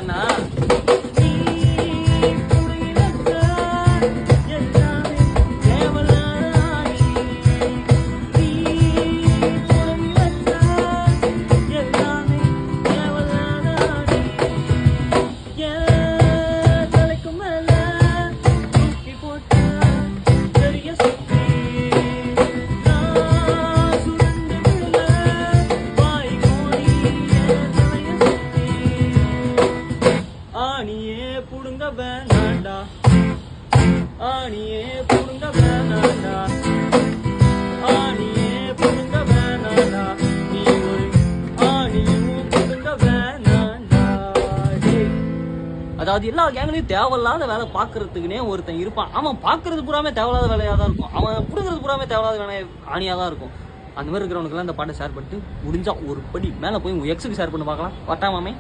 ஏன்னா ஆணியே புடுங்க வேணாண்டா, ஆணியே புடுங்க வேணாண்டா, ஆணியே புடுங்க வேணாண்டா, நீ ஒரு ஆணியும் புடுங்க வேணாண்டா. அதாவது எல்லா கேங்லையும் தேவையில்லாத வேலை பாக்குறதுக்குனே ஒருத்தன் இருப்பான். அவன் பாக்குறது பூராமே தேவையில்லாத வேலையா தான் இருக்கும், அவன் புடுங்கிறது பூராமே தேவையில்லாத வேலையா ஆணியா தான் இருக்கும். அந்த மாதிரி இருக்கிறவனுக்குலாம் இந்த பாட்டை ஷேர் பண்ணிட்டு முடிஞ்சா ஒரு படி மேல போய் உங்க எக்ஸுக்கு ஷேர் பண்ணி பார்க்கலாம். வட்டாமாமே.